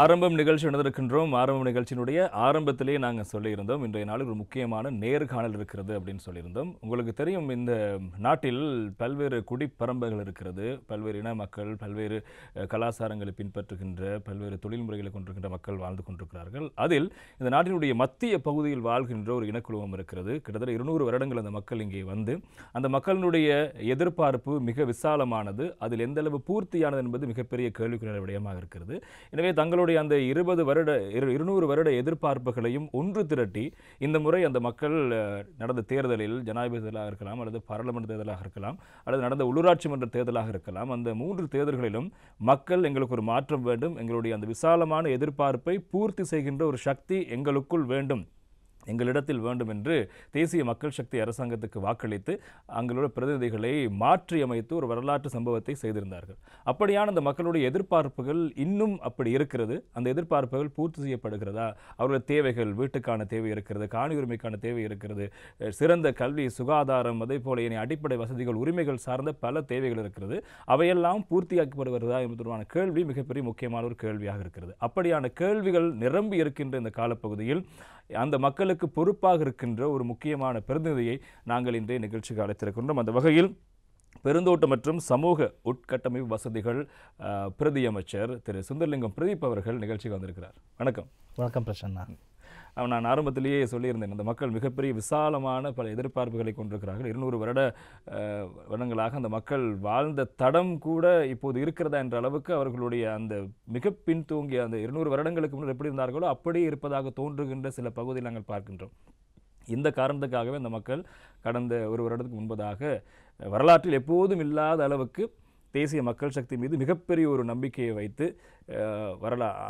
ஆரம்பம் நிகழ்ச்சி நடந்திருக்கின்றோம். ஆரம்பம் நிகழ்ச்சியினுடைய ஆரம்பத்திலேயே நாங்கள் சொல்லியிருந்தோம், இன்றைய நாளில் ஒரு முக்கியமான நேர்காணல் இருக்கிறது அப்படின்னு சொல்லியிருந்தோம். உங்களுக்கு தெரியும், இந்த நாட்டில் பல்வேறு குடிப்பரம்புகள் இருக்கிறது. பல்வேறு இன மக்கள், பல்வேறு கலாச்சாரங்களை பின்பற்றுகின்ற, பல்வேறு தொழில் முறைகளை கொண்டிருக்கின்ற மக்கள் வாழ்ந்து கொண்டிருக்கிறார்கள். அதில் இந்த நாட்டினுடைய மத்திய பகுதியில் வாழ்கின்ற ஒரு இனக்குழுவம் இருக்கிறது. கிட்டத்தட்ட 200 வருடங்கள் அந்த மக்கள் இங்கே வந்து, அந்த மக்களினுடைய எதிர்பார்ப்பு மிக விசாலமானது. அதில் எந்த அளவு பூர்த்தியானது என்பது மிகப்பெரிய கேள்விக்குரிய விடயமாக இருக்கிறது. எனவே தங்களுடைய அந்த 200 வருட எதிர்பார்ப்புகளையும் ஒன்று திரட்டி இந்த முறை அந்த மக்கள் நடந்த தேர்தலில், ஜனாதிபதி தேர்தலாக இருக்கலாம், அல்லது பாராளுமன்ற தேர்தலாக இருக்கலாம், அல்லது நடந்த உள்ளூராட்சி மன்ற தேர்தலாக இருக்கலாம், அந்த 3 தேர்தல்களிலும் மக்கள் எங்களுக்கு ஒரு மாற்றம் வேண்டும், எங்களுடைய அந்த விசாலமான எதிர்பார்ப்பை பூர்த்தி செய்கின்ற ஒரு சக்தி எங்களுக்குள் வேண்டும், எங்களிடத்தில் வேண்டும் என்று தேசிய மக்கள் சக்தி அரசாங்கத்துக்கு வாக்களித்து அங்களுடைய பிரதிநிதிகளை மாற்றி அமைத்து ஒரு வரலாற்று சம்பவத்தை செய்திருந்தார்கள். அப்படியான அந்த மக்களுடைய எதிர்பார்ப்புகள் இன்னும் அப்படி இருக்கிறது. அந்த எதிர்பார்ப்புகள் பூர்த்தி செய்யப்படுகிறதா? அவர்களுடைய தேவைகள், வீட்டுக்கான தேவை இருக்கிறது, காணி உரிமைக்கான தேவை இருக்கிறது, சிறந்த கல்வி, சுகாதாரம், அதே போல இனி அடிப்படை வசதிகள், உரிமைகள் சார்ந்த பல தேவைகள் இருக்கிறது. அவையெல்லாம் பூர்த்தியாக்கப்படுகிறதா என்பதற்கான கேள்வி மிகப்பெரிய முக்கியமான ஒரு கேள்வியாக இருக்கிறது. அப்படியான கேள்விகள் நிரம்பி இருக்கின்ற இந்த காலப்பகுதியில் அந்த மக்களுக்கு பொறுப்பாக இருக்கின்ற ஒரு முக்கியமான பிரதிநிதியை நாங்கள் இன்றைய நிகழ்ச்சிக்கு அழைத்திருக்கின்றோம். அந்த வகையில் பெருந்தோட்ட மற்றும் சமூக உட்கட்டமைப்பு வசதிகள் பிரதி அமைச்சர் திரு சுந்தரலிங்கம் பிரதீப் அவர்கள் நிகழ்ச்சிக்கு வந்திருக்கிறார். வணக்கம். வணக்கம் பிரசன்னா. நான் ஆரம்பத்திலேயே சொல்லியிருந்தேன், அந்த மக்கள் மிகப்பெரிய விசாலமான பல எதிர்பார்ப்புகளை கொண்டிருக்கிறார்கள். 200 வருடங்களாக அந்த மக்கள் வாழ்ந்த தடம் கூட இப்போது இருக்கிறதா என்ற அளவுக்கு அவர்களுடைய அந்த மிக பின்தூங்கிய அந்த 200 வருடங்களுக்கு முன்னர் எப்படி இருந்தார்களோ அப்படியே இருப்பதாக தோன்றுகின்ற சில பகுதியில் நாங்கள் பார்க்கின்றோம். இந்த காரணத்துக்காகவே அந்த மக்கள் கடந்த ஒரு வருடத்துக்கு முன்பதாக வரலாற்றில் எப்போதும் இல்லாத அளவுக்கு தேசிய மக்கள் சக்தி மீது மிகப்பெரிய ஒரு நம்பிக்கையை வைத்து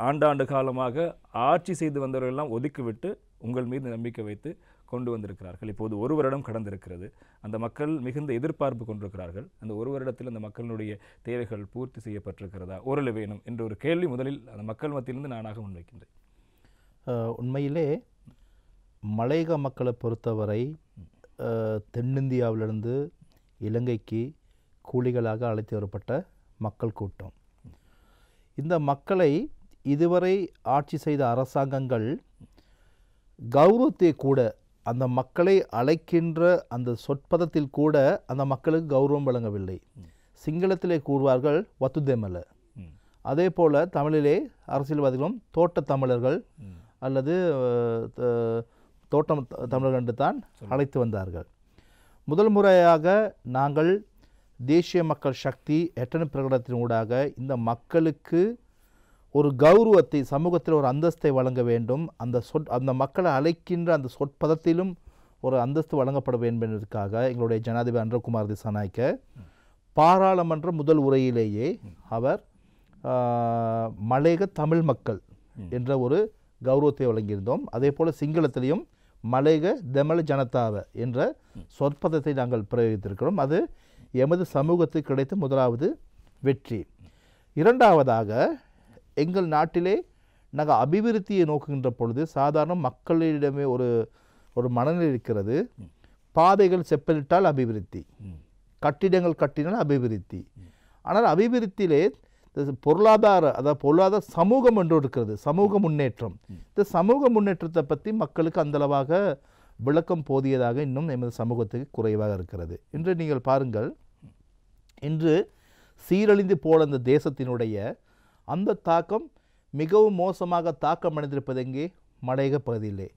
ஆண்டாண்டு காலமாக ஆட்சி செய்து வந்தவர்களெல்லாம் ஒதுக்கிவிட்டு உங்கள் மீது நம்பிக்கை வைத்து கொண்டு வந்திருக்கிறார்கள். இப்போது ஒரு வருடம் கடந்திருக்கிறது. அந்த மக்கள் மிகுந்த எதிர்பார்ப்பு கொண்டிருக்கிறார்கள். அந்த ஒரு வருடத்தில் அந்த மக்களுடைய தேவைகள் பூர்த்தி செய்யப்பட்டிருக்கிறதா, ஓரளவு வேணும் என்ற ஒரு கேள்வி முதலில் அந்த மக்கள் மத்தியிலிருந்து நானாக முன்வைக்கின்றேன். உண்மையிலே மலையக மக்களை பொறுத்தவரை தென்னிந்தியாவிலிருந்து இலங்கைக்கு கூலிகளாக அழைத்து வரப்பட்ட மக்கள் கூட்டம். இந்த மக்களை இதுவரை ஆட்சி செய்த அரசாங்கங்கள் கௌரவத்தை கூட, அந்த மக்களை அழைக்கின்ற அந்த சொற்பதத்தில் கூட அந்த மக்களுக்கு கௌரவம் வழங்கவில்லை. சிங்களத்திலே கூறுவார்கள் வத்துதெமல. அதே போல் தமிழிலே அரசியல்வாதிகளும் தோட்ட தமிழர்கள் அல்லது தோட்டம் தமிழர்கள் என்று தான் அழைத்து வந்தார்கள். முதல் முறையாக நாங்கள் தேசிய மக்கள் சக்தி எட்டன பிரகடனத்தின் ஊடாக இந்த மக்களுக்கு ஒரு கௌரவத்தை, சமூகத்தில் ஒரு அந்தஸ்தை வழங்க வேண்டும், அந்த மக்களை அழைக்கின்ற அந்த சொற்பதத்திலும் ஒரு அந்தஸ்து வழங்கப்பட வேண்டும் என்பதற்காக எங்களுடைய ஜனாதிபதி அன்றகுமார் திசாநாயக்க பாராளுமன்ற முதல் உரையிலேயே அவர் மலையக தமிழ் மக்கள் என்ற ஒரு கௌரவத்தை வழங்கியிருந்தோம். அதே போல் சிங்களத்திலையும் மலையக தெமல ஜனதாவ என்ற சொற்பதத்தை நாங்கள் பிரயோகித்திருக்கிறோம். அது எமது சமூகத்துக்கு கிடைத்த முதலாவது வெற்றி. இரண்டாவதாக, எங்கள் நாட்டிலே நாங்கள் அபிவிருத்தியை நோக்குகின்ற பொழுது சாதாரண மக்களிடமே ஒரு மனநிலை இருக்கிறது. பாதைகள் செப்பனிட்டால் அபிவிருத்தி, கட்டிடங்கள் கட்டினால் அபிவிருத்தி. ஆனால் அபிவிருத்தியிலே பொருளாதார சமூகம் என்று இருக்கிறது, சமூக முன்னேற்றம். இந்த சமூக முன்னேற்றத்தை பற்றி மக்களுக்கு அந்தளவாக விளக்கம் போதியதாக இன்னும் எமது சமூகத்துக்கு குறைவாக இருக்கிறது. இன்று நீங்கள் பாருங்கள், இன்று சீரழிந்து போன இந்த தேசத்தினுடைய அந்த தாக்கம் மிகவும் மோசமாக தாக்கம் அடைந்திருப்பது எங்கே? மலையக பகுதியிலே.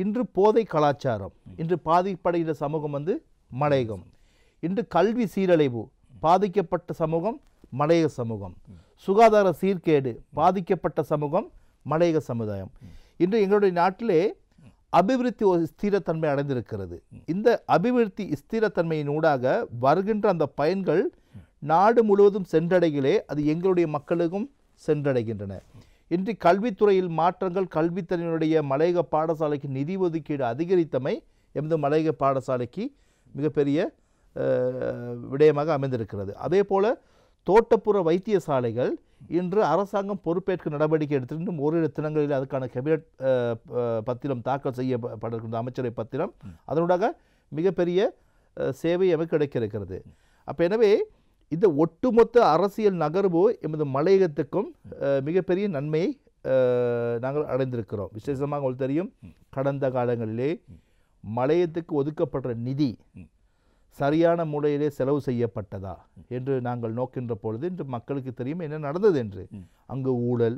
இன்று போதை கலாச்சாரம், இன்று பாதிப்படைகிற சமூகம் மலையகம். இன்று கல்வி சீரழிவு, பாதிக்கப்பட்ட சமூகம் மலையக சமூகம். சுகாதார சீர்கேடு, பாதிக்கப்பட்ட சமூகம் மலையக சமுதாயம். இன்று எங்களுடைய நாட்டிலே அபிவிருத்தி ஒரு ஸ்திரத்தன்மை அடைந்திருக்கிறது. இந்த அபிவிருத்தி ஸ்திரத்தன்மையின் ஊடாக வருகின்ற அந்த பயன்கள் நாடு முழுவதும் சென்றடைகளே அது எங்களுடைய மக்களுக்கும் சென்றடைகின்றன. இன்று கல்வித்துறையில் மாற்றங்கள், கல்வித்துறையினுடைய மலையக பாடசாலைக்கு நிதி ஒதுக்கீடு அதிகரித்தமை எமது மலையக பாடசாலைக்கு மிகப்பெரிய விடயமாக அமைந்திருக்கிறது. அதே போல் தோட்டப்புற வைத்தியசாலைகள் இன்று அரசாங்கம் பொறுப்பேற்க நடவடிக்கை எடுத்து இன்னும் ஓரிரு தினங்களில் அதுக்கான கேபினட் பத்திரம் தாக்கல் செய்யப்பட்டிருக்கின்ற அமைச்சரை பத்திரம், அதனூடாக மிகப்பெரிய சேவை நமக்கு கிடைக்க இருக்கிறது. அப்போ எனவே இந்த ஒட்டுமொத்த அரசியல் நகர்வு எமது மலையகத்துக்கும் மிகப்பெரிய நன்மையை நாங்கள் அடைந்திருக்கிறோம். விசேஷமாக உங்களுக்கு தெரியும், கடந்த காலங்களிலே மலையத்துக்கு ஒதுக்கப்படுற நிதி சரியான முறையிலே செலவு செய்யப்பட்டதா என்று நாங்கள் நோக்கின்ற பொழுது இன்று மக்களுக்கு தெரியும் என்ன நடந்தது என்று. அங்கு ஊழல்,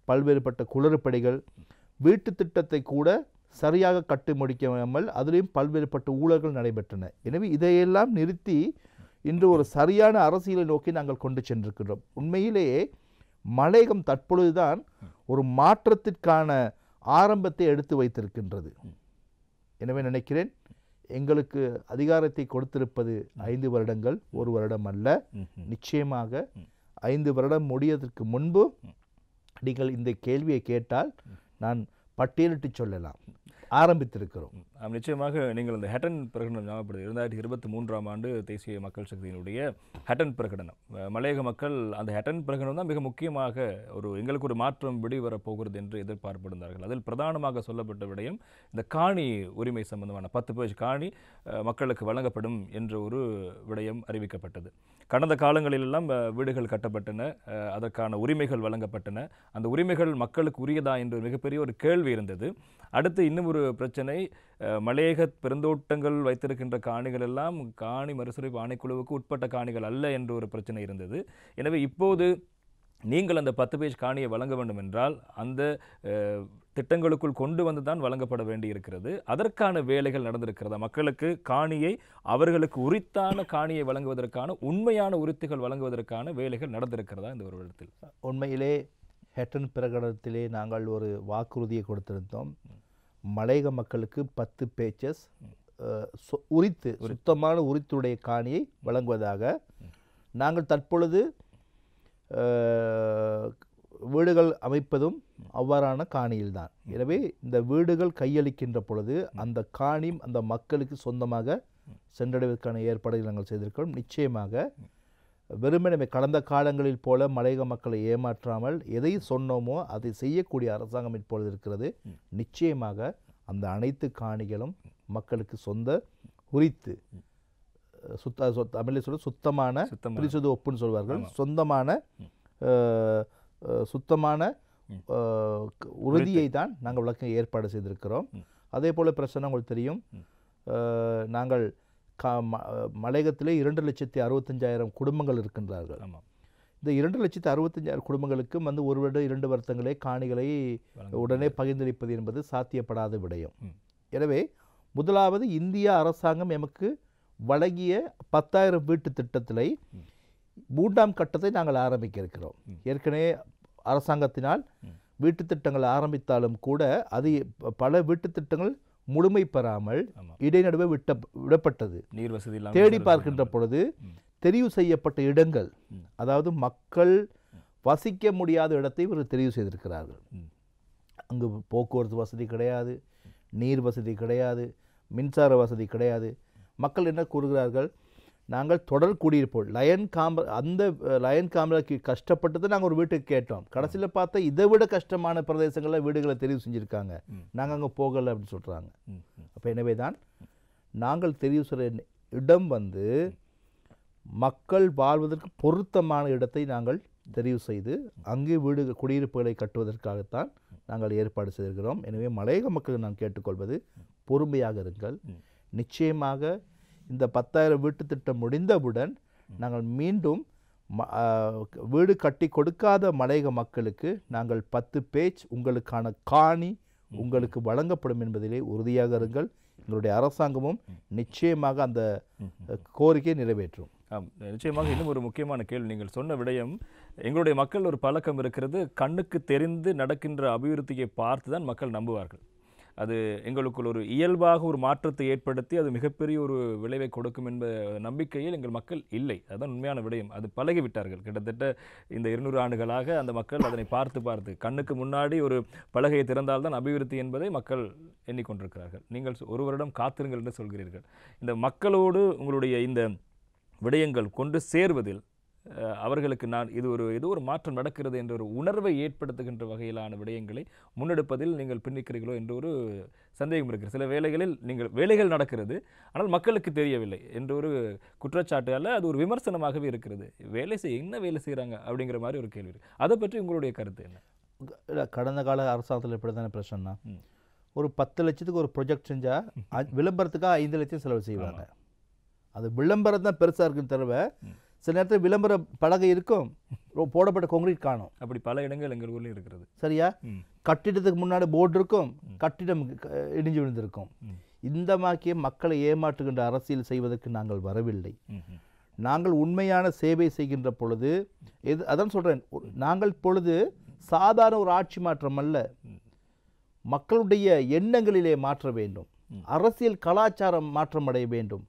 பல்வேறுபட்ட குளறுபடிகள், வீட்டு திட்டத்தை கூட சரியாக கட்டி முடிக்காமல் அதிலையும் பல்வேறுபட்ட ஊழல்கள் நடைபெற்றன. எனவே இதையெல்லாம் நிறுத்தி இன்று ஒரு சரியான அரசியலை நோக்கி நாங்கள் கொண்டு சென்றிருக்கிறோம். உண்மையிலேயே மலையகம் தற்பொழுதுதான் ஒரு மாற்றத்திற்கான ஆரம்பத்தை எடுத்து வைத்திருக்கின்றது. எனவே நினைக்கிறேன், எங்களுக்கு அதிகாரத்தை கொடுத்திருப்பது 5 வருடங்கள், 1 வருடம் அல்ல. நிச்சயமாக 5 வருடம் முடியதற்கு முன்பு நீங்கள் இந்த கேள்வியை கேட்டால் நான் பட்டியலிட்டு சொல்லலாம். ஆரம்பித்திருக்கிறோம். நிச்சயமாக நீங்கள் அந்த ஹட்டன் பிரகடனம் ஞாபகப்படுது. 2023ஆம் ஆண்டு தேசிய மக்கள் சக்தியினுடைய ஹட்டன் பிரகடனம். மலையக மக்கள் அந்த ஹட்டன் பிரகடனம் தான் மிக முக்கியமாக எங்களுக்கு ஒரு மாற்றம் வெளிவரப் போகிறது என்று எதிர்பார்ப்பிருந்தார்கள். அதில் பிரதானமாக சொல்லப்பட்ட விடயம் இந்த காணி உரிமை சம்பந்தமான 10 பேஜ் காணி மக்களுக்கு வழங்கப்படும் என்ற ஒரு விடயம் அறிவிக்கப்பட்டது. கடந்த காலங்களிலெல்லாம் வீடுகள் கட்டப்பட்டன, அதற்கான உரிமைகள் வழங்கப்பட்டன. அந்த உரிமைகள் மக்களுக்கு உரியதா என்ற மிகப்பெரிய ஒரு கேள்வி இருந்தது. அடுத்து இன்னும் ஒரு பிரச்சனை, மலையக பெருந்தோட்டங்கள் வைத்திருக்கின்ற காணிகள் எல்லாம் காணி மறுசீரமைப்பு ஆணைக்குழுவுக்கு உட்பட்ட காணிகள் அல்ல என்ற ஒரு பிரச்சனை இருந்தது. எனவே இப்போது நீங்கள் அந்த 10 பேஜ் காணியை வழங்க வேண்டும் என்றால் அந்த திட்டங்களுக்குள் கொண்டு வந்து தான் வழங்கப்பட வேண்டி இருக்கிறது. அதற்கான வேலைகள் நடந்திருக்கிறதா? மக்களுக்கு காணியை அவர்களுக்கு உரித்தான காணியை வழங்குவதற்கான உண்மையான உரித்துகள் வழங்குவதற்கான வேலைகள் நடந்திருக்கிறதா இந்த ஒரு இடத்தில்? உண்மையிலே ஹட்டன் பிரகடனத்திலே நாங்கள் ஒரு வாக்குறுதியை கொடுத்திருந்தோம். மலையக மக்களுக்கு 10 பேச்சஸ் உரித்து, சுத்தமான உரித்துடைய காணியை வழங்குவதாக. நாங்கள் தற்பொழுது வீடுகள் அமைப்பதும் அவ்வாறான காணியில்தான். எனவே இந்த வீடுகள் கையளிக்கின்ற பொழுது அந்த காணி அந்த மக்களுக்கு சொந்தமாக சென்றடைவதற்கான ஏற்பாடுகள் நாங்கள் செய்திருக்கிறோம். நிச்சயமாக வெறுமனே கடந்த காலங்களில் போல மலையக மக்களை ஏமாற்றாமல் எதை சொன்னோமோ அதை செய்யக்கூடிய அரசாங்கம் இப்பொழுது இருக்கிறது. நிச்சயமாக அந்த அனைத்து காணிகளும் மக்களுக்கு சொந்த உரித்து, தமிழில் சொல்ல சுத்தமான பிரிசுது ஒப்புன்னு சொல்வார்கள், சொந்தமான சுத்தமான உறுதியை தான் நாங்கள் விளக்க ஏற்பாடு செய்திருக்கிறோம். அதே போல் பிரச்சனை உங்களுக்கு தெரியும், நாங்கள் மலையகத்திலே 2,65,000 குடும்பங்கள் இருக்கின்றார்கள். இந்த 2,65,000 குடும்பங்களுக்கும் ஒரு வருடம் 2 வருடங்களே காணிகளை உடனே பகிர்ந்தளிப்பது என்பது சாத்தியப்படாத விடயம். எனவே முதலாவது இந்திய அரசாங்கம் எமக்கு வழங்கிய 10,000 வீட்டு திட்டத்திலே 3ஆம் கட்டத்தை நாங்கள் ஆரம்பிக்க இருக்கிறோம். ஏற்கனவே அரசாங்கத்தினால் வீட்டு திட்டங்கள் ஆரம்பித்தாலும் கூட அது பல வீட்டு திட்டங்கள் முழுமை பெறாமல் இடைநடுவே விடப்பட்டது. நீர் வசதி தேடி பார்க்கின்ற பொழுது தெரிவு செய்யப்பட்ட இடங்கள், அதாவது மக்கள் வசிக்க முடியாத இடத்தை இவர் தெரிவு செய்திருக்கிறார்கள். அங்கு போக்குவரத்து வசதி கிடையாது, நீர் வசதி கிடையாது, மின்சார வசதி கிடையாது. மக்கள் என்ன கூறுகிறார்கள், நாங்கள் தொடர் குடியிருப்போம் அந்த லயன் காமராக்கு கஷ்டப்பட்டது நாங்கள் ஒரு வீட்டுக்கு கேட்டோம். கடைசியில் பார்த்தா இதை விட கஷ்டமான பிரதேசங்களில் வீடுகளை தெரிவு செஞ்சுருக்காங்க, நாங்கள் அங்கே போகலை அப்படின்னு சொல்கிறாங்க. அப்போ எனவே தான் நாங்கள் தெரிவு செய்கிற இடம் மக்கள் வாழ்வதற்கு பொருத்தமான இடத்தை நாங்கள் தெரிவு செய்து அங்கே குடியிருப்புகளை கட்டுவதற்காகத்தான் நாங்கள் ஏற்பாடு செய்திருக்கிறோம். எனவே மலையக மக்கள் நான் கேட்டுக்கொள்வது, பொறுமையாக இருங்கள். நிச்சயமாக இந்த 10,000 வீட்டு திட்டம் முடிந்தவுடன் நாங்கள் மீண்டும் வீடு கட்டி கொடுக்காத மலையக மக்களுக்கு நாங்கள் 10 பேஜ் உங்களுக்கான காணி உங்களுக்கு வழங்கப்படும் என்பதிலே உறுதியாக இருங்கள். எங்களுடைய அரசாங்கமும் நிச்சயமாக அந்த கோரிக்கையை நிறைவேற்றும். நிச்சயமாக. இன்னும் ஒரு முக்கியமான கேள்வி, நீங்கள் சொன்ன விடயம், எங்களுடைய மக்கள் ஒரு பழக்கம் இருக்கிறது, கண்ணுக்கு தெரிந்து நடக்கின்ற அபிவிருத்தியை பார்த்து தான் மக்கள் நம்புவார்கள். அது எங்களுக்குள் ஒரு இயல்பாக ஒரு மாற்றத்தை ஏற்படுத்தி அது மிகப்பெரிய ஒரு விளைவை கொடுக்கும் என்ற நம்பிக்கையில் எங்கள் மக்கள் இல்லை. அதுதான் உண்மையான விடயம். அது பழகிவிட்டார்கள். கிட்டத்தட்ட இந்த 200 ஆண்டுகளாக அந்த மக்கள் அதனை பார்த்து கண்ணுக்கு முன்னாடி ஒரு பலகையை திறந்தால்தான் அபிவிருத்தி என்பதை மக்கள் எண்ணிக்கொண்டிருக்கிறார்கள். நீங்கள் 1 வருடம் காத்திருங்கள் என்று சொல்கிறீர்கள். இந்த மக்களோடு உங்களுடைய இந்த விடயங்கள் கொண்டு சேர்வதில் அவர்களுக்கு இது ஒரு மாற்றம் நடக்கிறது என்ற ஒரு உணர்வை ஏற்படுத்துகின்ற வகையிலான விடயங்களை முன்னெடுப்பதில் நீங்கள் பின்னிக்கிறீர்களோ என்ற ஒரு சந்தேகம் இருக்கிறது. சில வேளைகளில் வேலைகள் நடக்கிறது, ஆனால் மக்களுக்கு தெரியவில்லை என்ற ஒரு குற்றச்சாட்டு அல்ல, அது ஒரு விமர்சனமாகவே இருக்கிறது. என்ன வேலை செய்கிறாங்க அப்படிங்கிற மாதிரி ஒரு கேள்வி. அதை பற்றி உங்களுடைய கருத்து என்ன? கடந்த கால அரசாங்கத்தில் எப்படி தானே பிரச்சனைனா, ஒரு 10 லட்சத்துக்கு ஒரு ப்ரொஜெக்ட் செஞ்சால் விளம்பரத்துக்காக 5 லட்சம் செலவு செய்வாங்க. அது விளம்பரம் தான் பெருசாக இருக்குன்னு தவிர சில நேரத்தில் விளம்பர பலகை இருக்கும், போடப்பட்ட கான்கிரீட் காணும். அப்படி பல இடங்கள் எங்கள் ஊர்லேயும் இருக்கிறது. சரியா? கட்டிடத்துக்கு முன்னாடி போர்டு இருக்கும், கட்டிடம் இடிஞ்சு விழுந்திருக்கும். இந்த மாதிரியே மக்களை ஏமாற்றுகின்ற அரசியல் செய்வதற்கு நாங்கள் வரவில்லை. நாங்கள் உண்மையான சேவை செய்கின்ற பொழுது அதான் சொல்கிறேன், நாங்கள் பொழுது சாதாரண ஒரு ஆட்சி மாற்றம் அல்ல, மக்களுடைய எண்ணங்களிலே மாற்ற வேண்டும், அரசியல் கலாச்சாரம் மாற்றம் அடைய வேண்டும்.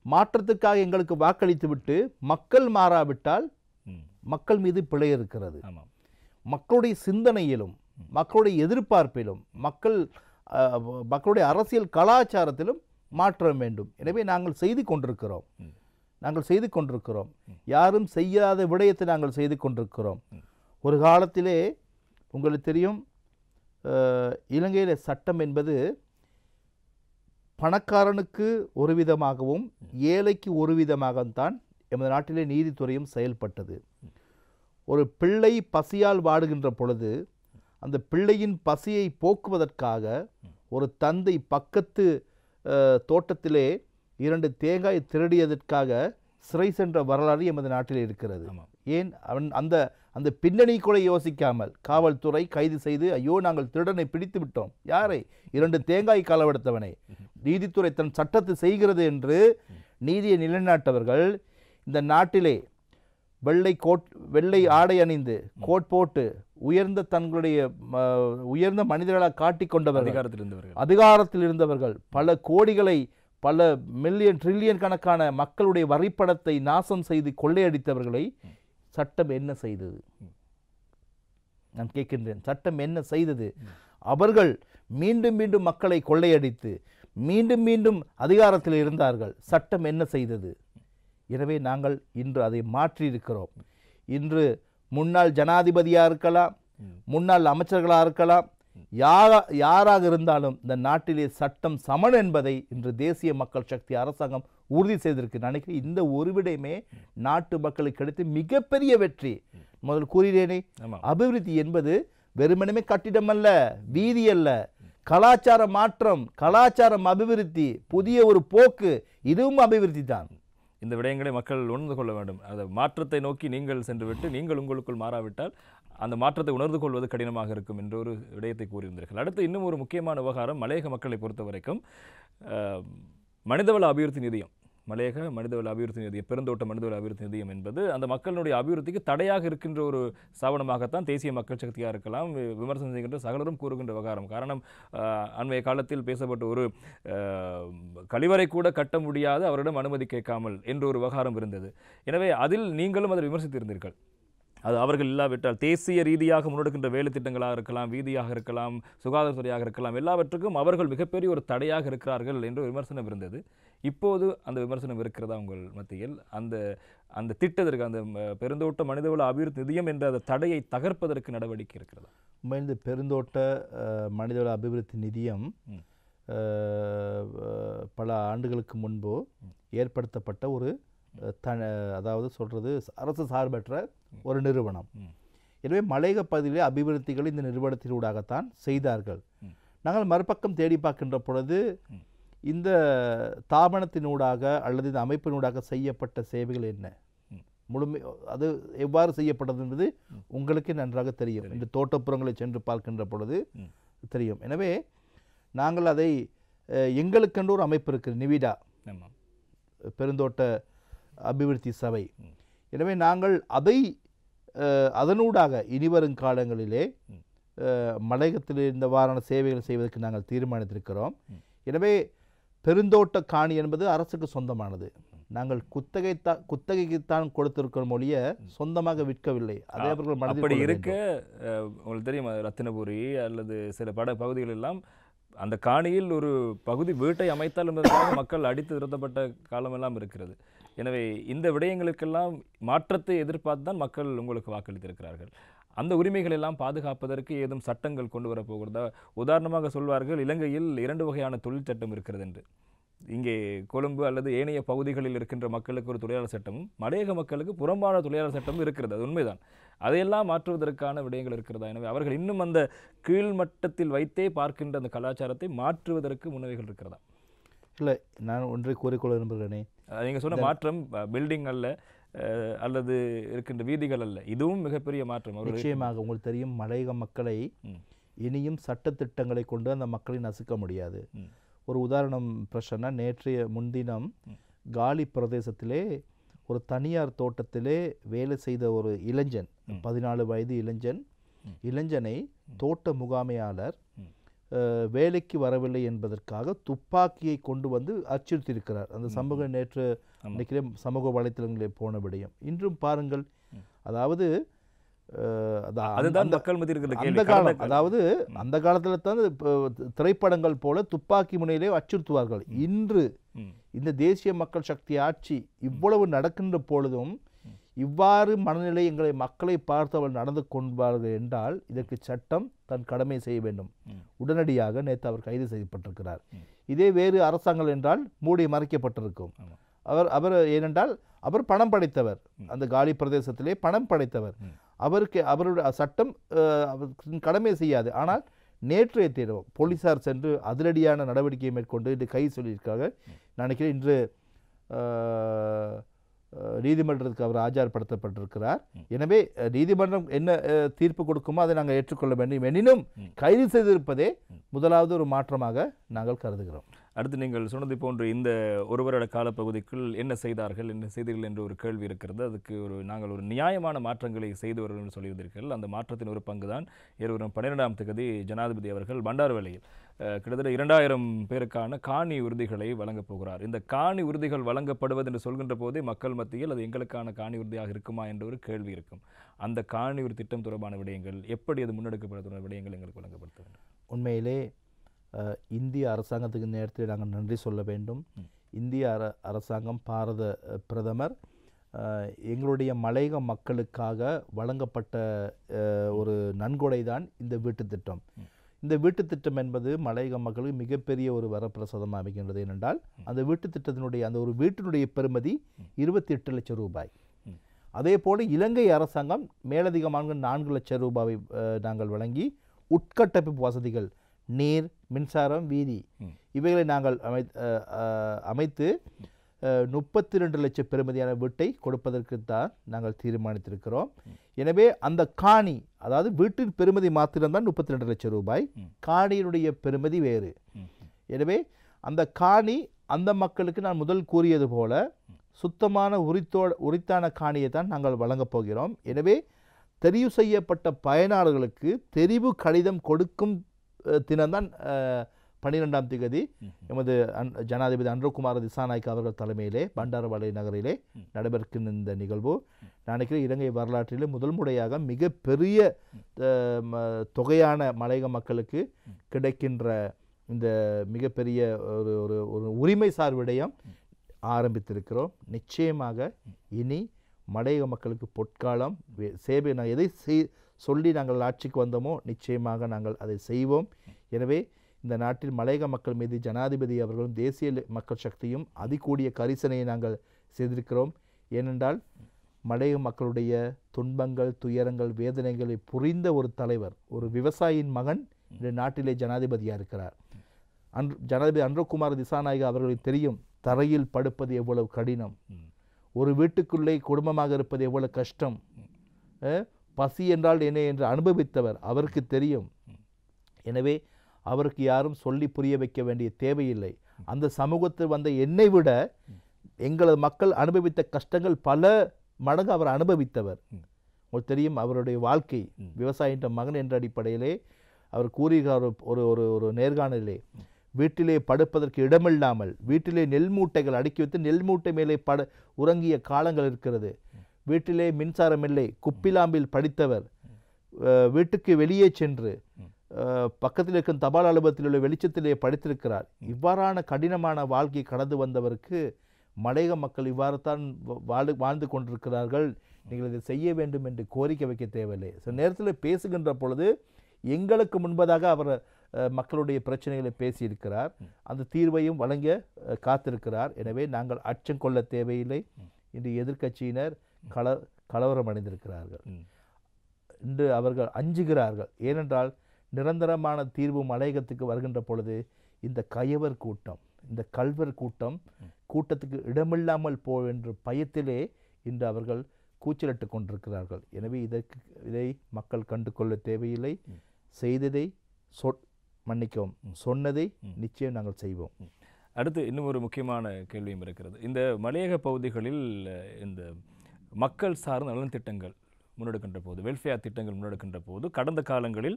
மாற்றத்துக்காக எங்களுக்கு வாக்களித்து விட்டு மக்கள் மாறாவிட்டால் மக்கள் மீது பிழை இருக்கிறது. மக்களுடைய சிந்தனையிலும் மக்களுடைய எதிர்பார்ப்பிலும் மக்களுடைய அரசியல் கலாச்சாரத்திலும் மாற்றம் வேண்டும். எனவே நாங்கள் செய்து கொண்டிருக்கிறோம். யாரும் செய்யாத விடயத்தை நாங்கள் செய்து கொண்டிருக்கிறோம். ஒரு காலத்திலே உங்களுக்கு தெரியும், இலங்கையில் சட்டம் என்பது பணக்காரனுக்கு ஒரு விதமாகவும் ஏழைக்கு ஒரு விதமாகத்தான் எமது நாட்டிலே நீதித்துறையும் செயல்பட்டது. ஒரு பிள்ளை பசியால் வாடுகின்ற பொழுது அந்த பிள்ளையின் பசியை போக்குவதற்காக ஒரு தந்தை பக்கத்து தோட்டத்திலே 2 தேங்காய் திருடியதற்காக சிறை சென்ற வரலாறு எமது நாட்டில் இருக்கிறது. ஏன் அந்த பின்னணி கூட யோசிக்காமல் காவல்துறை கைது செய்து, ஐயோ நாங்கள் திருடனை பிடித்து விட்டோம், யாரை? 2 தேங்காய் களவெடுத்தவனை. நீதித்துறை தன் சட்டத்தை செய்கிறது என்று நீதியை நிலைநாட்டவர்கள் இந்த நாட்டிலே வெள்ளை ஆடை அணிந்து கோட் போட்டு தங்களுடைய உயர்ந்த மனிதர்களாக காட்டிக்கொண்டவர்கள், அதிகாரத்தில் இருந்தவர்கள், பல கோடிகளை பல மில்லியன் ட்ரில்லியன் கணக்கான மக்களுடைய வரிப்படத்தை நாசம் செய்து கொள்ளையடித்தவர்களை சட்டம் என்ன செய்தது? நான் கேட்கின்றேன், சட்டம் என்ன செய்தது? அவர்கள் மீண்டும் மீண்டும் மக்களை கொள்ளையடித்து மீண்டும் மீண்டும் அதிகாரத்தில் இருந்தார்கள். சட்டம் என்ன செய்தது? எனவே நாங்கள் இன்று அதை மாற்றியிருக்கிறோம். இன்று முன்னாள் ஜனாதிபதியாக இருக்கலாம், முன்னாள் அமைச்சர்களாக இருக்கலாம், யாராக இருந்தாலும் இந்த நாட்டிலே சட்டம் சமன் என்பதை இன்று தேசிய மக்கள் சக்தி அரசாங்கம் உறுதி செய்திருக்கு. நினைக்கிறேன் இந்த ஒரு விடயமே நாட்டு மக்களுக்கு கிடைத்து மிகப்பெரிய வெற்றி. முதல் கூறினேனே, அபிவிருத்தி என்பது வெறுமனமே கட்டிடம் அல்ல, வீதி அல்ல, கலாச்சார மாற்றம், கலாச்சாரம் அபிவிருத்தி, புதிய ஒரு போக்கு, இதுவும் அபிவிருத்தி தான். இந்த விடயங்களை மக்கள் உணர்ந்து கொள்ள வேண்டும். அந்த மாற்றத்தை நோக்கி நீங்கள் சென்றுவிட்டு நீங்கள் உங்களுக்குள் மாறாவிட்டால் அந்த மாற்றத்தை உணர்ந்து கொள்வது கடினமாக இருக்கும் என்ற ஒரு விடயத்தை கூறியிருந்தீர்கள். அடுத்து இன்னும் ஒரு முக்கியமான விவகாரம், மலையக மக்களை பொறுத்த வரைக்கும் மனிதவள அபிவிருத்தி நிதியம், மலையக மனிதவள அபிவிருத்தி நிதியம், பெருந்தோட்ட மனிதவள அபிவிருத்தி நிதியம் என்பது அந்த மக்களுடைய அபிவிருத்திக்கு தடையாக இருக்கின்ற ஒரு சாவனமாகத்தான் தேசிய மக்கள் சக்தியாக இருக்கலாம் விமர்சனம் செய்கின்ற சகலரும் கூறுகின்ற விவகாரம். காரணம், அண்மைய காலத்தில் பேசப்பட்ட ஒரு கழிவறை கூட கட்ட முடியாது, அவரிடம் அனுமதி கேட்காமல் என்ற ஒரு விவகாரம் இருந்தது. எனவே அதில் நீங்களும் அதை விமர்சித்திருந்தீர்கள். அது அவர்கள் இல்லாவிட்டால் தேசிய ரீதியாக முன்னெடுக்கின்ற வேலை திட்டங்களாக இருக்கலாம், வீதியாக இருக்கலாம், சுகாதாரத்துறையாக இருக்கலாம், எல்லாவற்றுக்கும் அவர்கள் மிகப்பெரிய ஒரு தடையாக இருக்கிறார்கள் என்ற விமர்சனம் இருந்தது. இப்போது அந்த விமர்சனம் இருக்கிறதா உங்கள் மத்தியில்? அந்த திட்டத்திற்கு, அந்த பெருந்தோட்ட மனிதவள அபிவிருத்தி நிதியம் என்ற அந்த தடையை தகர்ப்பதற்கு நடவடிக்கை இருக்கிறதா? இந்த பெருந்தோட்ட மனிதவள அபிவிருத்தி நிதியம் பல ஆண்டுகளுக்கு முன்பு ஏற்படுத்தப்பட்ட ஒரு அதாவது சொல்றது அரசு சார்பற்ற ஒரு நிறுவனம். எனவே மலையக பகுதியிலே அபிவிருத்திகள் இந்த நிறுவனத்தினூடாகத்தான் செய்தார்கள். நாங்கள் மறுபக்கம் தேடி பார்க்கின்ற பொழுது இந்த தாபனத்தினூடாக அல்லது இந்த அமைப்பினூடாக செய்யப்பட்ட சேவைகள் என்ன, அது எவ்வாறு செய்யப்பட்டது என்பது உங்களுக்கே நன்றாக தெரியும். இந்த தோட்டப்புறங்களை சென்று பார்க்கின்ற பொழுது தெரியும். எனவே நாங்கள் அதை எங்களுக்கென்று ஒரு அமைப்பு இருக்குது, நிவிடா, பெருந்தோட்ட அபிவிருத்தி சபை. எனவே நாங்கள் அதனூடாக இனிவரும் காலங்களிலே மலையகத்தில் இந்த வாரான சேவைகள் செய்வதற்கு நாங்கள் தீர்மானித்திருக்கிறோம். எனவே பெருந்தோட்ட காணி என்பது அரசுக்கு சொந்தமானது. நாங்கள் குத்தகைக்குத்தான் கொடுத்திருக்கிறோம் ஒழிய சொந்தமாக விற்கவில்லை. அதே அவர்கள் அப்படி இருக்க உங்களுக்கு தெரியும், ரத்தினபுரி அல்லது சில பகுதிகள் எல்லாம் அந்த காணியில் ஒரு பகுதி வீட்டை அமைத்தால் என்பதற்காக மக்கள் அடித்து நிறுத்தப்பட்ட காலமெல்லாம் இருக்கிறது. எனவே இந்த விடயங்களுக்கெல்லாம் மாற்றத்தை எதிர்பார்த்து தான் மக்கள் உங்களுக்கு வாக்களித்திருக்கிறார்கள். அந்த உரிமைகள் எல்லாம் பாதுகாப்பதற்கு ஏதும் சட்டங்கள் கொண்டு வரப்போகிறதா? உதாரணமாக சொல்வார்கள், இலங்கையில் 2 வகையான தொழில் சட்டம் இருக்கிறது என்று. இங்கே கொழும்பு அல்லது ஏனைய பகுதிகளில் இருக்கின்ற மக்களுக்கு ஒரு தொழிலாளர் சட்டமும் மலையக மக்களுக்கு புறம்பான தொழிலாளர் சட்டமும் இருக்கிறது. அது உண்மைதான். அதையெல்லாம் மாற்றுவதற்கான விடயங்கள் இருக்கிறதா? எனவே அவர்கள் இன்னும் அந்த கீழ்மட்டத்தில் வைத்தே பார்க்கின்ற அந்த கலாச்சாரத்தை மாற்றுவதற்கு முன்னவைகள் இருக்கிறதா? இல்லை, நான் ஒன்றை கூறிக்கொள்ள விரும்புகிறேனே, நீங்கள் சொன்ன மாற்றம் பில்டிங் அல்ல அல்லது இருக்கின்ற வீதிகள் அல்ல, இதுவும் மிகப்பெரிய மாற்றம். நிச்சயமாக உங்களுக்கு தெரியும், மலையக மக்களை இனியும் சட்டத்திட்டங்களை கொண்டு அந்த மக்களை நசுக்க முடியாது. ஒரு உதாரணம் பிரச்சனை, நேற்றைய முன்தினம் காலி பிரதேசத்திலே ஒரு தனியார் தோட்டத்திலே வேலை செய்த ஒரு இளைஞன், 14 வயது இளைஞனை தோட்ட முகாமையாளர் வேலைக்கு வரவில்லை என்பதற்காக துப்பாக்கியை கொண்டு வந்து அச்சுறுத்தியிருக்கிறார். அந்த சமூக நேற்று நினைக்கிறேன் சமூக வலைத்தளங்களில் போன விடயம் இன்றும் பாருங்கள். அதாவது அதுதான் மக்கள் மத்தியில் இருக்கிற அந்த காலம், அதாவது அந்த காலத்தில் தான் திரைப்படங்கள் போல துப்பாக்கி முனையிலே அச்சுறுத்துவார்கள். இன்று இந்த தேசிய மக்கள் சக்தி ஆட்சி இவ்வளவு நடக்கின்ற பொழுதும் இவ்வாறு மனநிலை எங்களை மக்களை பார்த்தவர்கள் நடந்து கொள்வார்கள் என்றால் இதற்கு சட்டம் தன் கடமை செய்ய வேண்டும். உடனடியாக நேற்று அவர் கைது செய்யப்பட்டிருக்கிறார். இதே வேறு அரசாங்கம் என்றால் மூடி மறைக்கப்பட்டிருக்கும். அவர் ஏனென்றால் அவர் பணம் படைத்தவர், அந்த காலி பிரதேசத்திலே பணம் படைத்தவர். அவருக்கு அவருடைய சட்டம் கடமை செய்யாது. ஆனால் நேற்றைய தேர்வு போலீசார் சென்று அதிரடியான நடவடிக்கையை மேற்கொண்டு இன்று கைது சொல்லியிருக்காங்க. நினைக்கிறேன் இன்று நீதிமன்றத்துக்கு அவர் ஆஜர்படுத்தப்பட்டிருக்கிறார். எனவே நீதிமன்றம் என்ன தீர்ப்பு கொடுக்குமோ அதை நாங்கள் ஏற்றுக்கொள்ள வேண்டும். எனினும் கைது செய்திருப்பதே முதலாவது ஒரு மாற்றமாக நாங்கள் கருதுகிறோம். அடுத்து நீங்கள் சொன்னது போன்று இந்த ஒரு வருட காலப்பகுதிக்குள் என்ன செய்தார்கள், என்ன செய்தீர்கள் என்ற ஒரு கேள்வி இருக்கிறது. அதுக்கு நாங்கள் ஒரு நியாயமான மாற்றங்களை செய்து வருகிறோம் என்று சொல்லியிருந்தீர்கள். அந்த மாற்றத்தின் ஒரு பங்கு தான் 12ஆம் தேதி ஜனாதிபதி அவர்கள் பண்டாரவளையில் கிட்டத்தட்ட 2000 பேருக்கான காணி உறுதிகளை வழங்கப் போகிறார். இந்த காணி உறுதிகள் வழங்கப்படுவது என்று சொல்கின்ற போதே மக்கள் மத்தியில் அது எங்களுக்கான காணி உறுதியாக இருக்குமா என்ற ஒரு கேள்வி இருக்கும். அந்த காணி ஒரு திட்டம் தொடர்பான விடயங்கள், எப்படி அது முன்னெடுக்கப்படுகிற விடயங்கள் எங்களுக்கு வழங்கப்படுத்த வேண்டும். உண்மையிலே இந்திய அரசாங்கத்துக்கு நேரத்தில் நாங்கள் நன்றி சொல்ல வேண்டும். இந்திய அரசாங்கம், பாரத பிரதமர் எங்களுடைய மலையக மக்களுக்காக வழங்கப்பட்ட ஒரு நன்கொடை தான் இந்த வீட்டுத் திட்டம். இந்த வீட்டுத் திட்டம் என்பது மலையக மக்களுக்கு மிகப்பெரிய ஒரு வரப்பிரசாதமாக அமைக்கின்றது. ஏனென்றால் அந்த வீட்டுத் திட்டத்தினுடைய அந்த ஒரு வீட்டினுடைய பெறுமதி 28 லட்சம் ரூபாய். அதே போல இலங்கை அரசாங்கம் மேலதிகமாக 4 லட்சம் ரூபாயை நாங்கள் வழங்கி உட்கட்டமைப்பு வசதிகள், நீர், மின்சாரம், வீதி இவைகளை நாங்கள் அமைத்து 32 லட்சம் பெறுமதியான வீட்டை கொடுப்பதற்கு தான் நாங்கள் தீர்மானித்திருக்கிறோம். எனவே அந்த காணி, அதாவது வீட்டின் பெறுமதி மாத்திரம்தான் 32 லட்சம் ரூபாய், காணியினுடைய பெறுமதி வேறு. எனவே அந்த காணி அந்த மக்களுக்கு நான் முதல் கூறியது போல சுத்தமான உரித்தான காணியை தான் நாங்கள் வழங்கப் போகிறோம். எனவே தெரிவு செய்யப்பட்ட பயனாளர்களுக்கு தெரிவு கடிதம் கொடுக்கும் தினம்தான் 12ஆம் தேதி எமது ஜனாதிபதி அன்ருகுமார திசாநாயக்க அவர்கள் தலைமையிலே பண்டாரவளை நகரிலே நடைபெறுகின்ற இந்த நிகழ்வு நினைக்கிறேன் இலங்கை வரலாற்றிலே முதல் முறையாக மிகப்பெரிய தொகையான மலையக மக்களுக்கு கிடைக்கின்ற இந்த மிகப்பெரிய ஒரு உரிமை சார் விடயம் ஆரம்பித்திருக்கிறோம். நிச்சயமாக இனி மலையக மக்களுக்கு பொற்காலம் சேவை. நான் எதை சொல்லி நாங்கள் ஆட்சிக்கு வந்தோமோ நிச்சயமாக நாங்கள் அதை செய்வோம். எனவே இந்த நாட்டில் மலையக மக்கள் மீது ஜனாதிபதி அவர்களும் தேசிய மக்கள் சக்தியும் அதிகூடிய கரிசனையை நாங்கள் செய்திருக்கிறோம். ஏனென்றால் மலையக மக்களுடைய துன்பங்கள், துயரங்கள், வேதனைகளை புரிந்த ஒரு தலைவர், ஒரு விவசாயியின் மகன் இந்த நாட்டிலே ஜனாதிபதியாக இருக்கிறார். ஜனாதிபதி அன்ருகுமார திசாநாயக்க அவர்களுக்கு தெரியும் தரையில் படுப்பது எவ்வளவு கடினம், ஒரு வீட்டுக்குள்ளே குடும்பமாக இருப்பது எவ்வளவு கஷ்டம், பசி என்றால் என்ன என்று அனுபவித்தவர், அவருக்கு தெரியும். எனவே அவருக்கு யாரும் சொல்லி புரிய வைக்க வேண்டிய தேவையில்லை. அந்த சமூகத்தில் வந்த என்னை விட எங்களது மக்கள் அனுபவித்த கஷ்டங்கள் பல மடங்கு அவர் அனுபவித்தவர். உங்களுக்கு தெரியும் அவருடைய வாழ்க்கை. விவசாயின்ற மகன் என்ற அடிப்படையிலே அவர் கூறுகிறார் ஒரு நேர்காணலிலே, வீட்டிலே படுப்பதற்கு இடமில்லாமல் வீட்டிலே நெல் மூட்டைகள் அடுக்கி வைத்து நெல் மூட்டை மேலே உறங்கிய காலங்கள் இருக்கிறது. வீட்டிலே மின்சாரம் இல்லை, குப்பிலாம்பில் படித்தவர் வீட்டுக்கு வெளியே சென்று பக்கத்தில் இருக்கும் தபால் அலுவலகத்தில் உள்ள வெளிச்சத்திலே படித்திருக்கிறார். இவ்வாறான கடினமான வாழ்க்கை கடந்து வந்தவருக்கு மலையக மக்கள் இவ்வாறு தான் வாழ்ந்து கொண்டிருக்கிறார்கள், நீங்கள் இதை செய்ய வேண்டும் என்று கோரிக்கை வைக்க தேவையில்லை. சில நேரத்தில் பேசுகின்ற பொழுது எங்களுக்கு முன்பதாக அவர் மக்களுடைய பிரச்சனைகளை பேசியிருக்கிறார். அந்த தீர்வையும் வழங்க காத்திருக்கிறார். எனவே நாங்கள் அச்சம் கொள்ள தேவையில்லை. இன்று எதிர்க்கட்சியினர் கலவரம் அடைந்திருக்கிறார்கள். இன்று அவர்கள் அஞ்சுகிறார்கள். ஏனென்றால் நிரந்தரமான தீர்வு மலையகத்துக்கு வருகின்ற பொழுது இந்த கயவர் கூட்டம், இந்த கல்வர் கூட்டத்துக்கு இடமில்லாமல் என்ற பயத்திலே இன்று அவர்கள் கூச்சலிட்டு கொண்டிருக்கிறார்கள். எனவே இதை மக்கள் கண்டு கொள்ள தேவையில்லை. செய்ததை மன்னிக்கவும், சொன்னதை நிச்சயம் நாங்கள் செய்வோம். அடுத்து இன்னும் ஒரு முக்கியமான கேள்வியும் இருக்கிறது. இந்த மலையக பகுதிகளில் இந்த மக்கள் சார்ந்த நலன் திட்டங்கள் முன்னெடுக்கின்ற போது, வெல்ஃபேர் திட்டங்கள் முன்னெடுக்கின்ற போது கடந்த காலங்களில்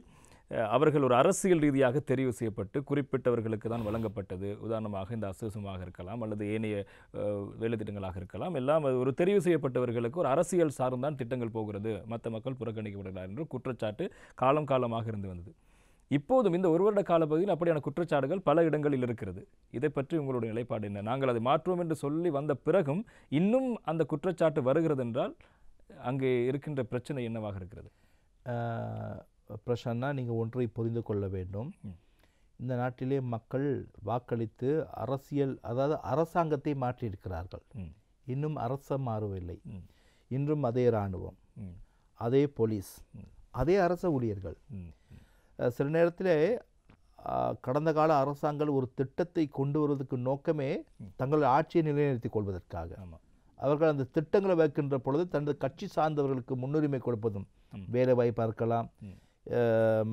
அவர்கள் ஒரு அரசியல் ரீதியாக தெரிவு செய்யப்பட்டு குறிப்பிட்டவர்களுக்கு தான் வழங்கப்பட்டது. உதாரணமாக இந்த அசோசமாக இருக்கலாம் அல்லது ஏனைய வேலை திட்டங்களாக இருக்கலாம். எல்லாம் ஒரு தெரிவு செய்யப்பட்டவர்களுக்கு ஒரு அரசியல் சார்ந்தான் திட்டங்கள் போகிறது, மற்ற மக்கள் புறக்கணிக்கப்படுகிறார் என்று குற்றச்சாட்டு காலமாக இருந்து வந்தது. இப்போதும் இந்த ஒரு வருட காலப்பகுதியில் அப்படியான குற்றச்சாட்டுகள் பல இடங்களில் இருக்கிறது. இதை பற்றி உங்களுடைய நிலைப்பாடு என்ன? நாங்கள் அதை மாற்றுவோம் என்று சொல்லி வந்த பிறகும் இன்னும் அந்த குற்றச்சாட்டு வருகிறது என்றால் அங்கே இருக்கின்ற பிரச்சனை என்னவாக இருக்கிறது? பிரசன்னா, நீங்கள் ஒன்றை புரிந்து கொள்ள வேண்டும். இந்த நாட்டிலே மக்கள் வாக்களித்து அதாவது அரசாங்கத்தை மாற்றியிருக்கிறார்கள். இன்னும் அரசம் மாறவில்லை. இன்றும் அதே இராணுவம், அதே போலீஸ், அதே அரச ஊழியர்கள். சில நேரத்தில் கடந்த கால அரசாங்கம் ஒரு திட்டத்தை கொண்டு வருவதற்கு நோக்கமே தங்கள் ஆட்சியை நிலைநிறுத்திக் கொள்வதற்காக. அவர்கள் அந்த திட்டங்களை வைக்கின்ற பொழுது தனது கட்சி சார்ந்தவர்களுக்கு முன்னுரிமை கொடுப்பதும், வேலை வாய்ப்பாக இருக்கலாம்,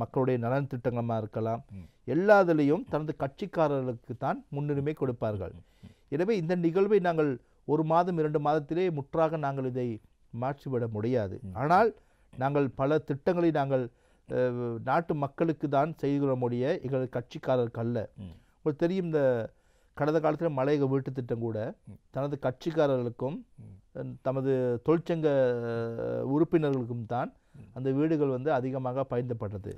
மக்களுடைய நலன் திட்டங்களாக இருக்கலாம், எல்லாத்திலையும் தனது கட்சிக்காரர்களுக்கு தான் முன்னுரிமை கொடுப்பார்கள். எனவே இந்த நிகழ்வை நாங்கள் 1 மாதம் 2 மாதத்திலே முற்றாக நாங்கள் இதை மாற்றிவிட முடியாது. ஆனால் நாங்கள் பல திட்டங்களை நாங்கள் நாட்டு மக்களுக்கு தான் செய்கிற முடிய எங்கள் கட்சிக்காரருக்கு அல்ல. உங்களுக்கு தெரியும், இந்த கடந்த காலத்தில் மலையக வீட்டு திட்டம் கூட தனது கட்சிக்காரர்களுக்கும் தமது தொழிற்சங்க உறுப்பினர்களுக்கும் தான் அந்த வீடுகள் அதிகமாக பயன்படுத்தப்பட்டது.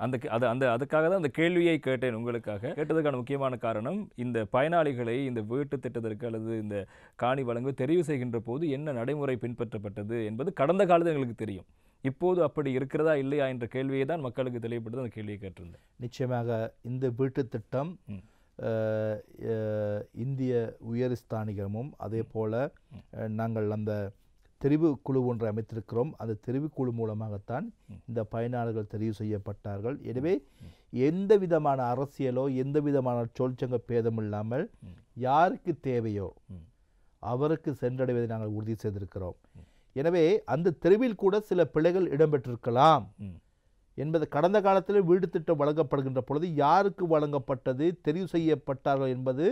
அதுக்காக தான் அந்த கேள்வியை கேட்டேன் உங்களுக்காக. கேட்டதுக்கான முக்கியமான காரணம், இந்த பயனாளிகளை இந்த வீட்டு திட்டத்திற்கு அல்லது இந்த காணி வழங்க தெரிவு செய்கின்ற போது என்ன நடைமுறை பின்பற்றப்பட்டது என்பது கடந்த காலத்தில் எங்களுக்கு தெரியும். இப்போது அப்படி இருக்கிறதா இல்லையா என்ற கேள்வியை தான் மக்களுக்கு தெளிவுபடுத்த அந்த கேள்வியை கேட்டிருந்தேன். நிச்சயமாக இந்த வீட்டு திட்டம் இந்திய உயர்ஸ்தானிகமும் அதே போல நாங்கள் அந்த தெரிவு குழு ஒன்றை அமைத்திருக்கிறோம். அந்த தெரிவு குழு மூலமாகத்தான் இந்த பயனாளர்கள் தெரிவு செய்யப்பட்டார்கள். எனவே எந்த விதமான அரசியலோ எந்த விதமான தொழிற்சங்க பேதம் இல்லாமல் யாருக்கு தேவையோ அவருக்கு சென்றடைவதை நாங்கள் உறுதி செய்திருக்கிறோம். எனவே அந்த தெரிவில் கூட சில பிழைகள் இடம்பெற்றிருக்கலாம் என்பது கடந்த காலத்தில் வீடு திட்டம் வழங்கப்படுகின்ற பொழுது யாருக்கு வழங்கப்பட்டது, தெரிவு செய்யப்பட்டார்கள் என்பது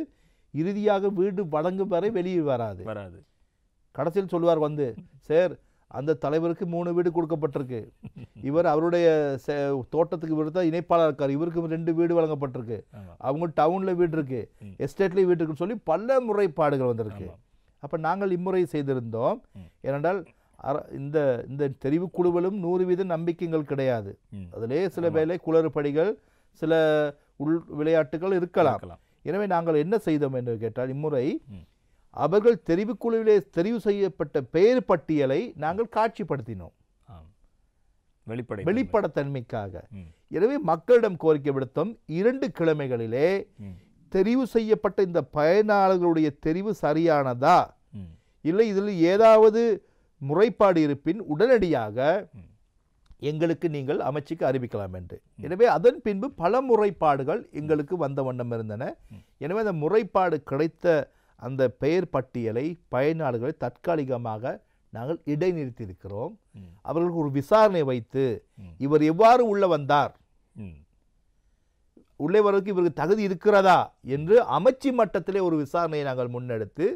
இறுதியாக வீடு வழங்கும் வரை வெளியே வராது. கடைசியில் சொல்லுவார் சார், அந்த தலைவருக்கு 3 வீடு கொடுக்கப்பட்டிருக்கு, இவர் அவருடைய தோட்டத்துக்கு இவர் தான் இணைப்பாளர் இருக்கார், இவருக்கு 2 வீடு வழங்கப்பட்டிருக்கு, அவங்க டவுன்ல வீடு இருக்கு, எஸ்டேட்லேயும் வீடு இருக்குன்னு சொல்லி பல முறைப்பாடுகள் வந்திருக்கு. அப்போ நாங்கள் இம்முறை செய்திருந்தோம். ஏனென்றால் இந்த தெரிவு குழுவிலும் 100% நம்பிக்கைகள் கிடையாது. அதிலே சில வேலை குளறுபடிகள், சில உள் விளையாட்டுகள் இருக்கலாம். எனவே நாங்கள் என்ன செய்தோம் என்று கேட்டால், இம்முறை அவர்கள் தெரிவுக்குழுவிலே தெரிவு செய்யப்பட்ட பெயர் பட்டியலை நாங்கள் காட்சிப்படுத்தினோம் வெளிப்படத்தன்மைக்காக. எனவே மக்களிடம் கோரிக்கை விடுத்தோம், 2 கிழமைகளிலே தெரிவு செய்யப்பட்ட இந்த பயனாளர்களுடைய தெரிவு சரியானதா, இல்லை இதில் ஏதாவது முறைப்பாடு இருப்பின் உடனடியாக எங்களுக்கு நீங்கள் அமைச்சுக்கு அறிவிக்கலாம் என்று. எனவே அதன் பின்பு பல முறைப்பாடுகள் எங்களுக்கு வந்த வண்ணம் இருந்தன. எனவே அந்த முறைப்பாடு கிடைத்த அந்த பெயர் பட்டியலை பயனாளர்களை தற்காலிகமாக நாங்கள் இடைநிறுத்தியிருக்கிறோம். அவர்களுக்கு ஒரு விசாரணை வைத்து இவர் எவ்வாறு உள்ள வந்தார், உள்ளே வருவதற்கு இவருக்கு தகுதி இருக்கிறதா என்று அமைச்சு மட்டத்திலே ஒரு விசாரணையை நாங்கள் முன்னெடுத்து,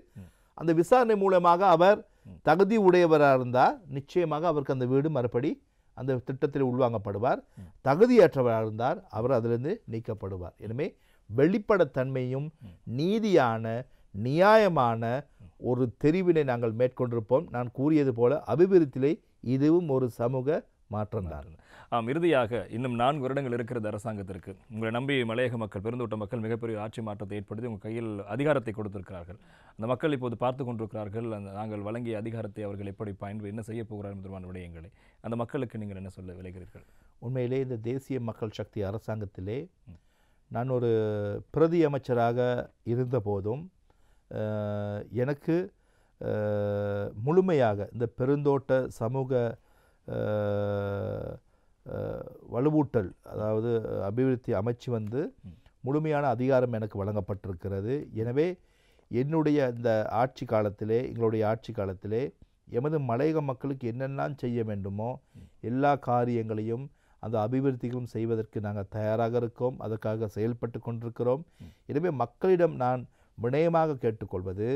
அந்த விசாரணை மூலமாக அவர் தகுதி உடையவராக இருந்தால் நிச்சயமாக அவருக்கு அந்த வீடு மறுபடி அந்த திட்டத்தில் உள்வாங்கப்படுவார். தகுதியற்றவராக இருந்தார் அவர் அதிலிருந்து நீக்கப்படுவார். எனவே வெளிப்படத்தன்மையும் நீதியான நியாயமான ஒரு தெரிவினை நாங்கள் மேற்கொண்டிருப்போம். நான் கூறியது போல அபிவிருத்தியிலே இதுவும் ஒரு சமூக மாற்றம் தான். இறுதியாக இன்னும் 4 வருடங்கள் இருக்கிறது அரசாங்கத்திற்கு. உங்களை நம்பி மலையக மக்கள், பெருந்தோட்ட மக்கள் மிகப்பெரிய ஆட்சி மாற்றத்தை ஏற்படுத்தி உங்கள் கையில் அதிகாரத்தை கொடுத்திருக்கிறார்கள். அந்த மக்கள் இப்போது பார்த்து கொண்டிருக்கிறார்கள். நாங்கள் வழங்கிய அதிகாரத்தை அவர்கள் எப்படி என்ன செய்ய போகிறார்கள் என்பதான விடயங்களை அந்த மக்களுக்கு நீங்கள் என்ன சொல்ல விளைகிறீர்கள்? உண்மையிலே இந்த தேசிய மக்கள் சக்தி அரசாங்கத்திலே நான் ஒரு பிரதி அமைச்சராக இருந்தபோதும் எனக்கு முழுமையாக இந்த பெருந்தோட்ட சமூக வலுவூட்டல், அதாவது அபிவிருத்தி அமைச்சு வந்து முழுமையான அதிகாரம் எனக்கு வழங்கப்பட்டிருக்கிறது. எனவே என்னுடைய இந்த ஆட்சி காலத்திலே, எங்களுடைய ஆட்சி காலத்திலே எமது மலையக மக்களுக்கு என்னெல்லாம் செய்ய வேண்டுமோ எல்லா காரியங்களையும் அந்த அபிவிருத்திகளும் செய்வதற்கு நாங்கள் தயாராக இருக்கோம், அதற்காக செயல்பட்டு கொண்டிருக்கிறோம். எனவே மக்களிடம் நான் வினயமாக கேட்டுக்கொள்வது,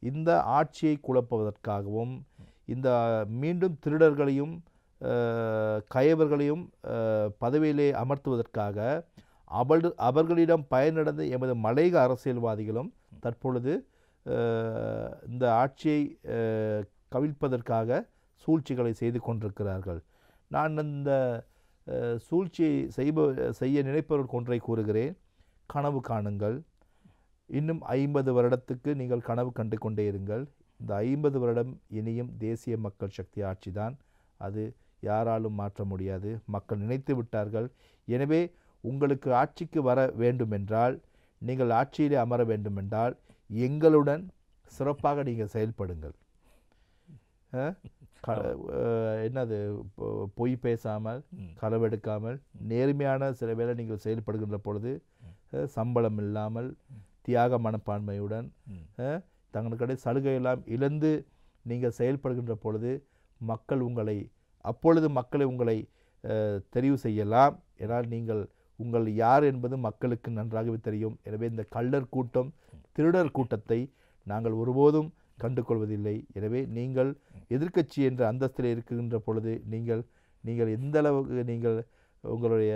இந்த ஆட்சியை குழப்புவதற்காகவும் இந்த மீண்டும் திருடர்களையும் கயவர்களையும் பதவியிலே அமர்த்துவதற்காக அவர்களிடம் பயனடைந்த எமது மலையக அரசியல்வாதிகளும் தற்பொழுது இந்த ஆட்சியை கவிழ்ப்பதற்காக சூழ்ச்சிகளை செய்து கொண்டிருக்கிறார்கள். நான் இந்த சூழ்ச்சியை செய்ய நினைப்பவர்கள் ஒன்றை கூறுகிறேன். கனவு காணுங்கள். இன்னும் 50 வருடத்துக்கு நீங்கள் கனவு கண்டு கொண்டே இருங்கள். இந்த 50 வருடம் இனியும் தேசிய மக்கள் சக்தி ஆட்சி தான். அது யாராலும் மாற்ற முடியாது. மக்கள் நினைத்து விட்டார்கள். எனவே உங்களுக்கு ஆட்சிக்கு வர வேண்டுமென்றால், நீங்கள் ஆட்சியிலே அமர வேண்டுமென்றால் எங்களுடன் சிறப்பாக நீங்கள் செயல்படுங்கள். என்னது, பொய் பேசாமல், களவெடுக்காமல், நேர்மையான சில வேளை நீங்கள் செயல்படுகின்ற பொழுது சம்பளம் இல்லாமல் தியாக மனப்பான்மையுடன் தங்களுடைய சலுகையெல்லாம் இழந்து நீங்கள் செயல்படுகின்ற பொழுது அப்பொழுது மக்களை உங்களை தெரிவு செய்யலாம். ஏனால் உங்கள் யார் என்பது மக்களுக்கு நன்றாகவே தெரியும். எனவே இந்த கள்ளர் கூட்டம், திருடர் கூட்டத்தை நாங்கள் ஒருபோதும் கண்டுகொள்வதில்லை. எனவே நீங்கள் எதிர்க்கட்சி என்ற அந்தஸ்தில் இருக்கின்ற பொழுது நீங்கள் எந்த அளவுக்கு நீங்கள் உங்களுடைய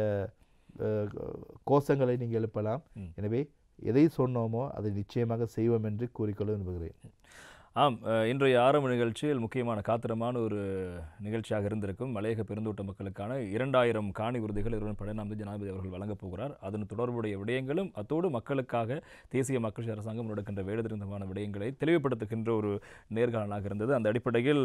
கோஷங்களை நீங்கள் எழுப்பலாம். எனவே எதை சொன்னோமோ அதை நிச்சயமாக செய்வோம் என்று கூறிக்கொள்ள விரும்புகிறேன். ஆம், இன்றைய ஆரம்ப நிகழ்ச்சியில் முக்கியமான காத்திரமான ஒரு நிகழ்ச்சியாக இருந்திருக்கும். மலையக பெருந்தோட்ட மக்களுக்கான 2000 காணி உறுதிகள் ஜனாதிபதி அவர்கள் வழங்கப் போகிறார். அதன் தொடர்புடைய விடயங்களும் அத்தோடு மக்களுக்காக தேசிய மக்கள் சக்தி அரசாங்கம் முன்னெடுக்கின்ற வேடுதிருந்தமான விடயங்களை தெளிவுபடுத்துகின்ற ஒரு நேர்காணலாக இருந்தது. அந்த அடிப்படையில்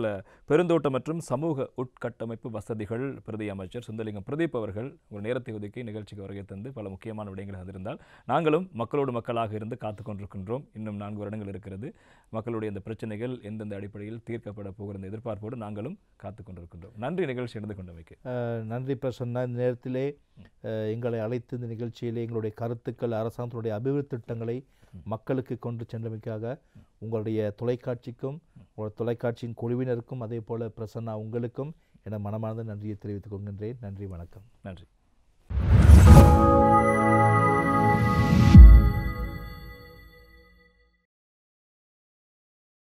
பெருந்தோட்ட மற்றும் சமூக உட்கட்டமைப்பு வசதிகள் பிரதி அமைச்சர் சுந்தரலிங்கம் பிரதீப் அவர்கள் ஒரு நேரத்தை ஒதுக்கி நிகழ்ச்சிக்கு வருகை தந்து பல முக்கியமான விடயங்கள் இருந்திருந்தால், நாங்களும் மக்களோடு மக்களாக இருந்து காத்துக் கொண்டிருக்கின்றோம். இன்னும் 4 வருடங்கள் இருக்கிறது. மக்களுடைய இந்த பிரச்சனைகள் எந்தெந்த அடிப்படையில் தீர்க்கப்பட போகிற எதிர்பார்ப்போடு நாங்களும் காத்துக் கொண்டிருக்கின்றோம். நன்றி நிகழ்ச்சி நடந்து கொண்டமைக்கு. நன்றி பிரசன்னா. இந்த நேரத்திலே எங்களை அழைத்து இந்த நிகழ்ச்சியிலே எங்களுடைய கருத்துக்கள், அரசாங்கத்தினுடைய அபிவிருத்தி திட்டங்களை மக்களுக்கு கொண்டு சென்றமைக்காக உங்களுடைய தொலைக்காட்சிக்கும் உங்களுடைய தொலைக்காட்சியின் குழுவினருக்கும் அதே போல பிரசன்னா உங்களுக்கும் என மனமார்ந்த நன்றியை தெரிவித்துக் கொள்கின்றேன். நன்றி, வணக்கம். நன்றி.